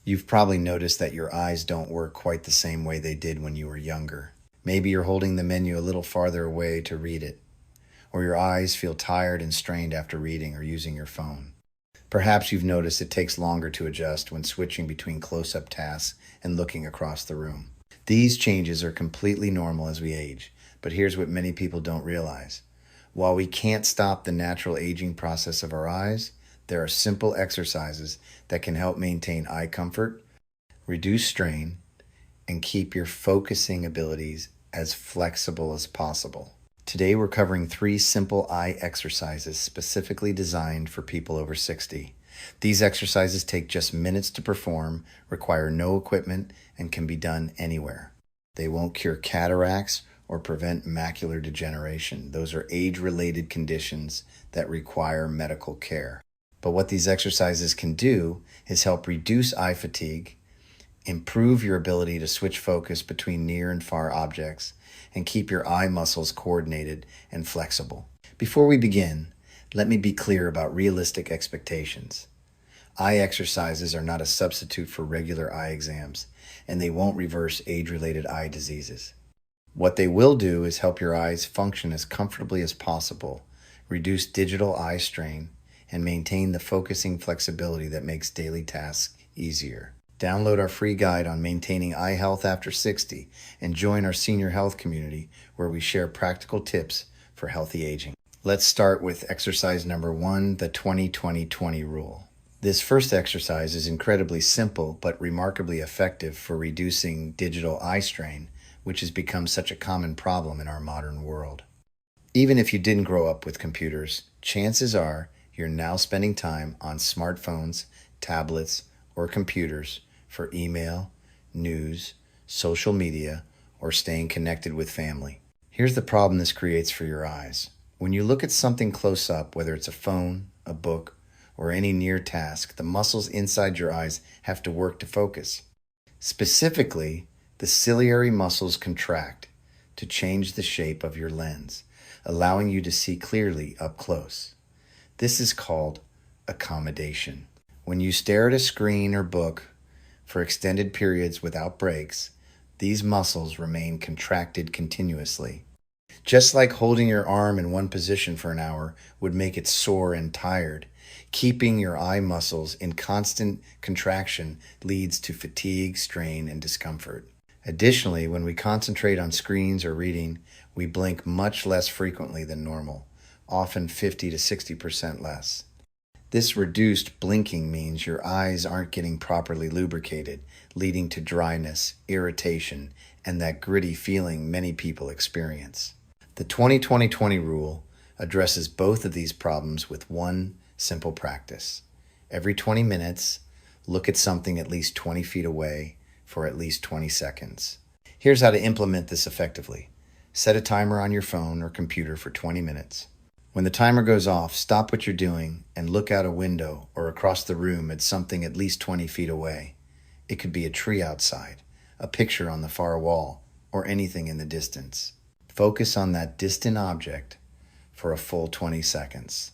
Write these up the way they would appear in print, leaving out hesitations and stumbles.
You've probably noticed that your eyes don't work quite the same way they did when you were younger. Maybe you're holding the menu a little farther away to read it, or your eyes feel tired and strained after reading or using your phone. Perhaps you've noticed it takes longer to adjust when switching between close-up tasks and looking across the room. These changes are completely normal as we age, but here's what many people don't realize. While we can't stop the natural aging process of our eyes, there are simple exercises that can help maintain eye comfort, reduce strain, and keep your focusing abilities as flexible as possible. Today we're covering 3 simple eye exercises specifically designed for people over 60. These exercises take just minutes to perform, require no equipment, and can be done anywhere. They won't cure cataracts or prevent macular degeneration. Those are age-related conditions that require medical care. But what these exercises can do is help reduce eye fatigue, improve your ability to switch focus between near and far objects, and keep your eye muscles coordinated and flexible. Before we begin, let me be clear about realistic expectations. Eye exercises are not a substitute for regular eye exams, and they won't reverse age-related eye diseases. What they will do is help your eyes function as comfortably as possible, reduce digital eye strain, and maintain the focusing flexibility that makes daily tasks easier. Download our free guide on maintaining eye health after 60 and join our senior health community where we share practical tips for healthy aging. Let's start with exercise number 1, the 20-20-20 rule. This first exercise is incredibly simple but remarkably effective for reducing digital eye strain, which has become such a common problem in our modern world. Even if you didn't grow up with computers, chances are you're now spending time on smartphones, tablets, or computers for email, news, social media, or staying connected with family. Here's the problem this creates for your eyes. When you look at something close up, whether it's a phone, a book, or any near task, the muscles inside your eyes have to work to focus. Specifically, the ciliary muscles contract to change the shape of your lens, allowing you to see clearly up close. This is called accommodation. When you stare at a screen or book for extended periods without breaks, these muscles remain contracted continuously. Just like holding your arm in one position for an hour would make it sore and tired, keeping your eye muscles in constant contraction leads to fatigue, strain, and discomfort. Additionally, when we concentrate on screens or reading, we blink much less frequently than normal, often 50 to 60% less. This reduced blinking means your eyes aren't getting properly lubricated, leading to dryness, irritation, and that gritty feeling many people experience. The 20-20-20 rule addresses both of these problems with one simple practice. Every 20 minutes, look at something at least 20 feet away for at least 20 seconds. Here's how to implement this effectively. Set a timer on your phone or computer for 20 minutes. When the timer goes off, stop what you're doing and look out a window or across the room at something at least 20 feet away. It could be a tree outside, a picture on the far wall, or anything in the distance. Focus on that distant object for a full 20 seconds.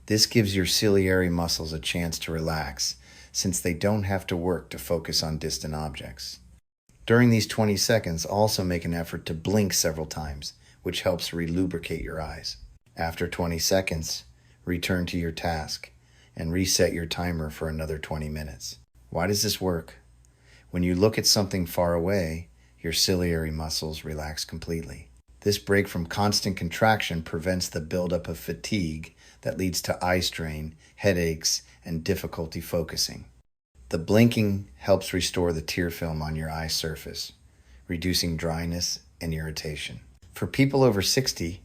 This gives your ciliary muscles a chance to relax, since they don't have to work to focus on distant objects. During these 20 seconds, also make an effort to blink several times, which helps relubricate your eyes. After 20 seconds, return to your task and reset your timer for another 20 minutes. Why does this work? When you look at something far away, your ciliary muscles relax completely. This break from constant contraction prevents the buildup of fatigue that leads to eye strain, headaches, and difficulty focusing. The blinking helps restore the tear film on your eye surface, reducing dryness and irritation. For people over 60,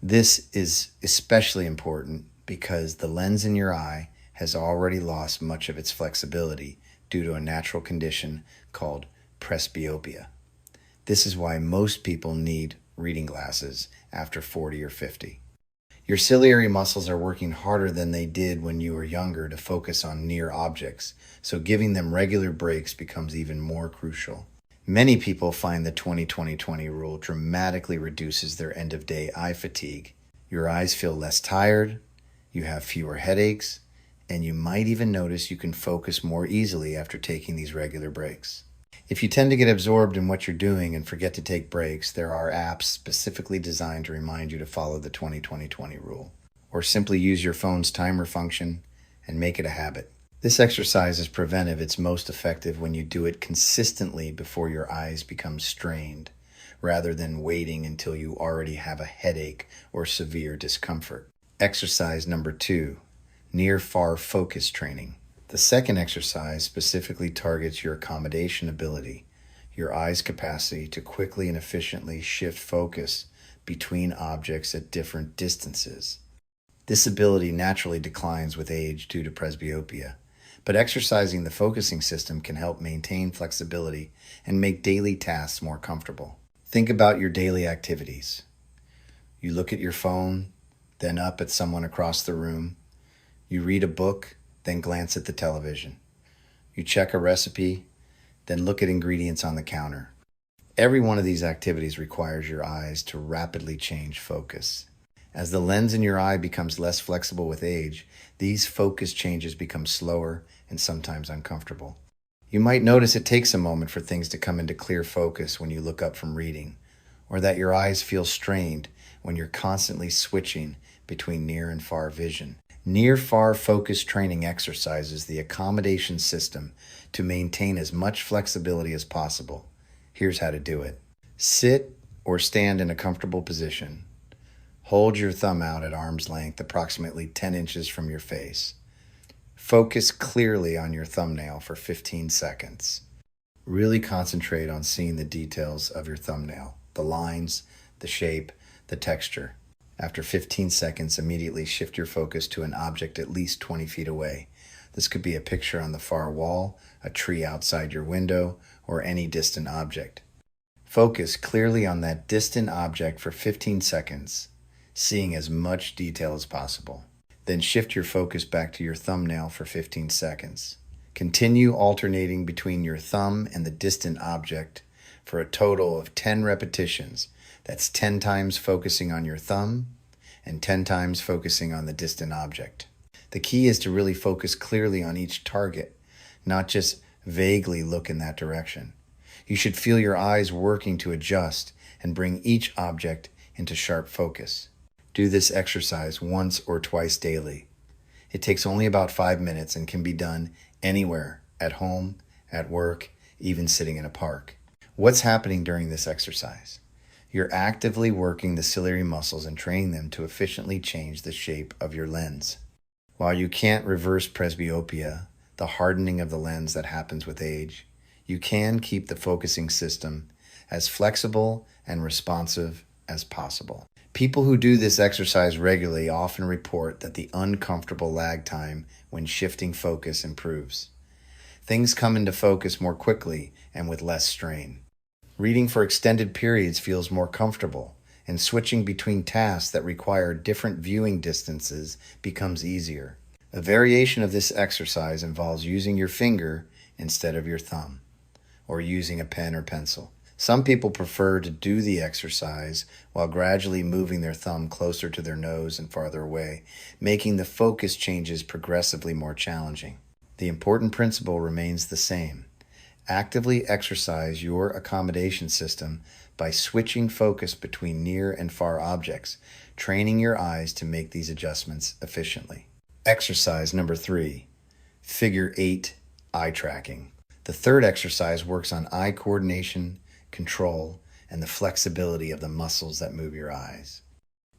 this is especially important because the lens in your eye has already lost much of its flexibility due to a natural condition called presbyopia. This is why most people need reading glasses after 40 or 50. Your ciliary muscles are working harder than they did when you were younger to focus on near objects, so giving them regular breaks becomes even more crucial. Many people find the 20-20-20 rule dramatically reduces their end-of-day eye fatigue. Your eyes feel less tired, you have fewer headaches, and you might even notice you can focus more easily after taking these regular breaks. If you tend to get absorbed in what you're doing and forget to take breaks, there are apps specifically designed to remind you to follow the 20-20-20 rule, or simply use your phone's timer function and make it a habit. This exercise is preventive. It's most effective when you do it consistently before your eyes become strained, rather than waiting until you already have a headache or severe discomfort. Exercise number 2, near-far focus training. The second exercise specifically targets your accommodation ability, your eye's capacity to quickly and efficiently shift focus between objects at different distances. This ability naturally declines with age due to presbyopia, but exercising the focusing system can help maintain flexibility and make daily tasks more comfortable. Think about your daily activities. You look at your phone, then up at someone across the room. You read a book, then glance at the television. You check a recipe, then look at ingredients on the counter. Every one of these activities requires your eyes to rapidly change focus. As the lens in your eye becomes less flexible with age, these focus changes become slower and sometimes uncomfortable. You might notice it takes a moment for things to come into clear focus when you look up from reading, or that your eyes feel strained when you're constantly switching between near and far vision. Near-far focus training exercises the accommodation system to maintain as much flexibility as possible. Here's how to do it. Sit or stand in a comfortable position. Hold your thumb out at arm's length, approximately 10 inches from your face. Focus clearly on your thumbnail for 15 seconds. Really concentrate on seeing the details of your thumbnail, the lines, the shape, the texture. After 15 seconds, immediately shift your focus to an object at least 20 feet away. This could be a picture on the far wall, a tree outside your window, or any distant object. Focus clearly on that distant object for 15 seconds, seeing as much detail as possible. Then shift your focus back to your thumbnail for 15 seconds. Continue alternating between your thumb and the distant object for a total of 10 repetitions. That's 10 times focusing on your thumb and 10 times focusing on the distant object. The key is to really focus clearly on each target, not just vaguely look in that direction. You should feel your eyes working to adjust and bring each object into sharp focus. Do this exercise once or twice daily. It takes only about 5 minutes and can be done anywhere, at home, at work, even sitting in a park. What's happening during this exercise? You're actively working the ciliary muscles and training them to efficiently change the shape of your lens. While you can't reverse presbyopia, the hardening of the lens that happens with age, you can keep the focusing system as flexible and responsive as possible. People who do this exercise regularly often report that the uncomfortable lag time when shifting focus improves. Things come into focus more quickly and with less strain. Reading for extended periods feels more comfortable, and switching between tasks that require different viewing distances becomes easier. A variation of this exercise involves using your finger instead of your thumb, or using a pen or pencil. Some people prefer to do the exercise while gradually moving their thumb closer to their nose and farther away, making the focus changes progressively more challenging. The important principle remains the same. Actively exercise your accommodation system by switching focus between near and far objects, training your eyes to make these adjustments efficiently. Exercise number 3, Figure 8 eye tracking. The third exercise works on eye coordination, control, and the flexibility of the muscles that move your eyes.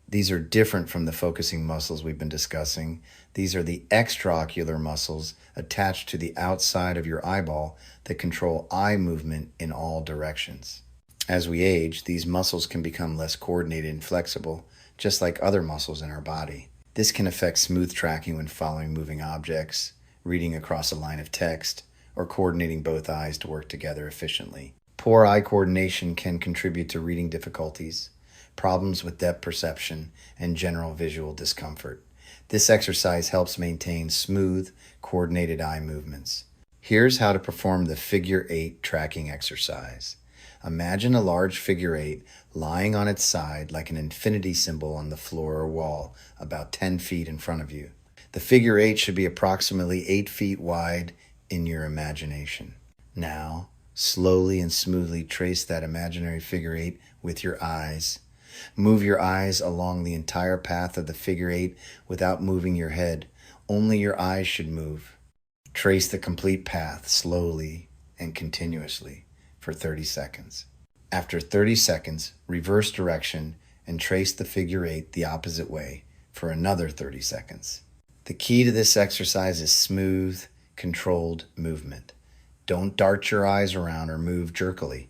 These are different from the focusing muscles we've been discussing. These are the extraocular muscles attached to the outside of your eyeball that control eye movement in all directions. As we age, these muscles can become less coordinated and flexible, just like other muscles in our body. This can affect smooth tracking when following moving objects, reading across a line of text, or coordinating both eyes to work together efficiently. Poor eye coordination can contribute to reading difficulties, problems with depth perception, and general visual discomfort. This exercise helps maintain smooth, coordinated eye movements. Here's how to perform the Figure 8 tracking exercise. Imagine a large figure 8 lying on its side like an infinity symbol on the floor or wall, about 10 feet in front of you. The figure eight should be approximately 8 feet wide in your imagination. Now, slowly and smoothly trace that imaginary figure eight with your eyes. Move your eyes along the entire path of the figure eight without moving your head. Only your eyes should move. Trace the complete path slowly and continuously for 30 seconds. After 30 seconds, reverse direction and trace the figure eight the opposite way for another 30 seconds. The key to this exercise is smooth, controlled movement. Don't dart your eyes around or move jerkily.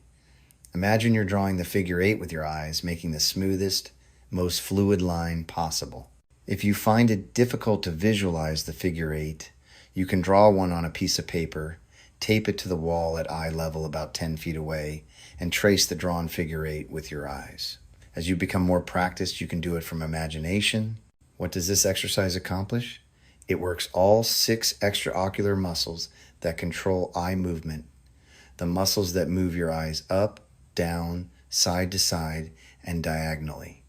Imagine you're drawing the figure eight with your eyes, making the smoothest, most fluid line possible. If you find it difficult to visualize the figure eight, you can draw one on a piece of paper, tape it to the wall at eye level about 10 feet away, and trace the drawn figure eight with your eyes. As you become more practiced, you can do it from imagination. What does this exercise accomplish? It works all 6 extraocular muscles that control eye movement, the muscles that move your eyes up, down, side to side, and diagonally.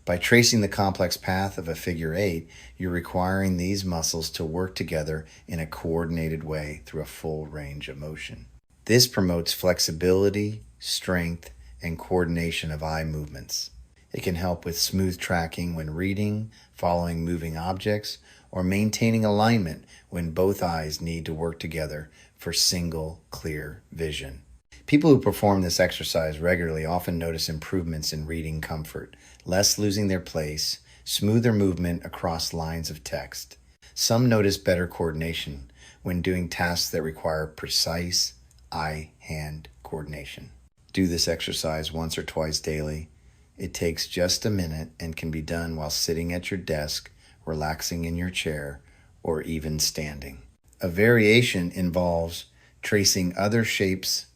By tracing the complex path of a figure eight, you're requiring these muscles to work together in a coordinated way through a full range of motion. This promotes flexibility, strength, and coordination of eye movements. It can help with smooth tracking when reading, following moving objects, or maintaining alignment when both eyes need to work together for single, clear vision. People who perform this exercise regularly often notice improvements in reading comfort, less losing their place, smoother movement across lines of text. Some notice better coordination when doing tasks that require precise eye-hand coordination. Do this exercise once or twice daily. It takes just a minute and can be done while sitting at your desk, relaxing in your chair, or even standing. A variation involves tracing other shapes,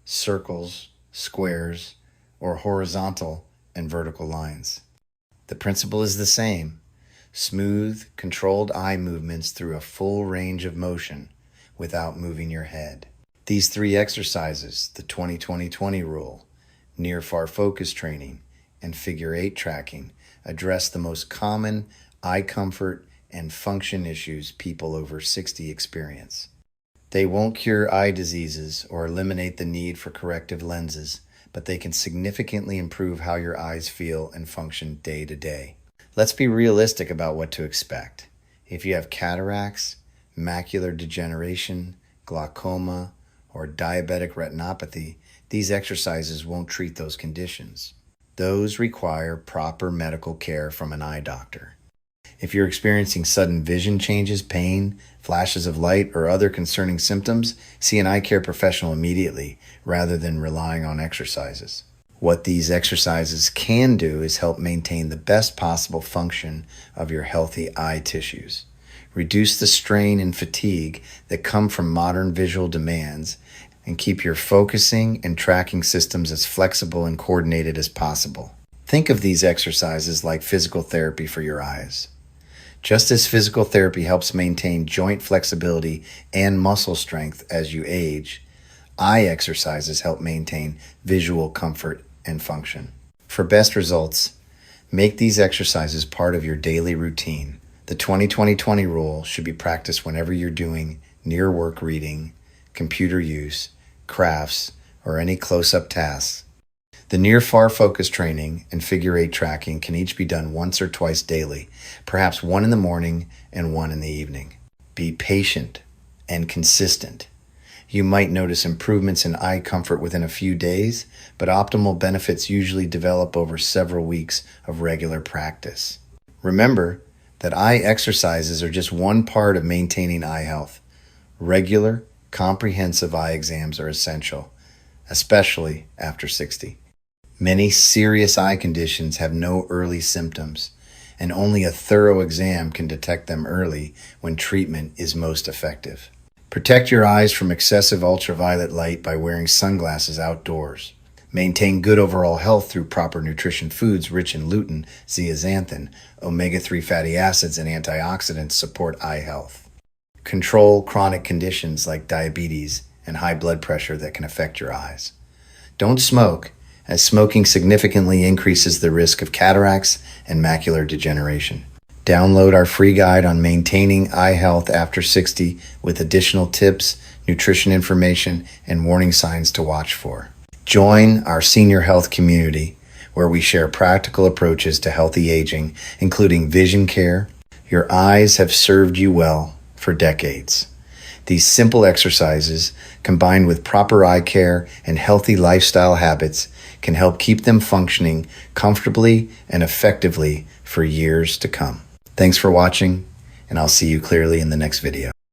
circles, squares, or horizontal and vertical lines. The principle is the same: smooth, controlled eye movements through a full range of motion without moving your head. These 3 exercises, the 20-20-20 rule, near-far focus training, and figure eight tracking, address the most common eye comfort and function issues people over 60 experience. They won't cure eye diseases or eliminate the need for corrective lenses, but they can significantly improve how your eyes feel and function day to day. Let's be realistic about what to expect. If you have cataracts, macular degeneration, glaucoma, or diabetic retinopathy, these exercises won't treat those conditions. Those require proper medical care from an eye doctor. If you're experiencing sudden vision changes, pain, flashes of light, or other concerning symptoms, see an eye care professional immediately rather than relying on exercises. What these exercises can do is help maintain the best possible function of your healthy eye tissues, reduce the strain and fatigue that come from modern visual demands, and keep your focusing and tracking systems as flexible and coordinated as possible. Think of these exercises like physical therapy for your eyes. Just as physical therapy helps maintain joint flexibility and muscle strength as you age, eye exercises help maintain visual comfort and function. For best results, make these exercises part of your daily routine. The 20-20-20 rule should be practiced whenever you're doing near work reading, computer use, crafts, or any close-up tasks. The near-far focus training and figure eight tracking can each be done once or twice daily, perhaps one in the morning and one in the evening. Be patient and consistent. You might notice improvements in eye comfort within a few days, but optimal benefits usually develop over several weeks of regular practice. Remember that eye exercises are just one part of maintaining eye health. Regular, comprehensive eye exams are essential, especially after 60. Many serious eye conditions have no early symptoms, and only a thorough exam can detect them early when treatment is most effective. Protect your eyes from excessive ultraviolet light by wearing sunglasses outdoors. Maintain good overall health through proper nutrition foods rich in lutein, zeaxanthin, omega-3 fatty acids, and antioxidants support eye health. Control chronic conditions like diabetes and high blood pressure that can affect your eyes. Don't smoke, as smoking significantly increases the risk of cataracts and macular degeneration. Download our free guide on maintaining eye health after 60 with additional tips, nutrition information, and warning signs to watch for. Join our senior health community where we share practical approaches to healthy aging, including vision care. Your eyes have served you well for decades. These simple exercises, combined with proper eye care and healthy lifestyle habits, can help keep them functioning comfortably and effectively for years to come. Thanks for watching, and I'll see you clearly in the next video.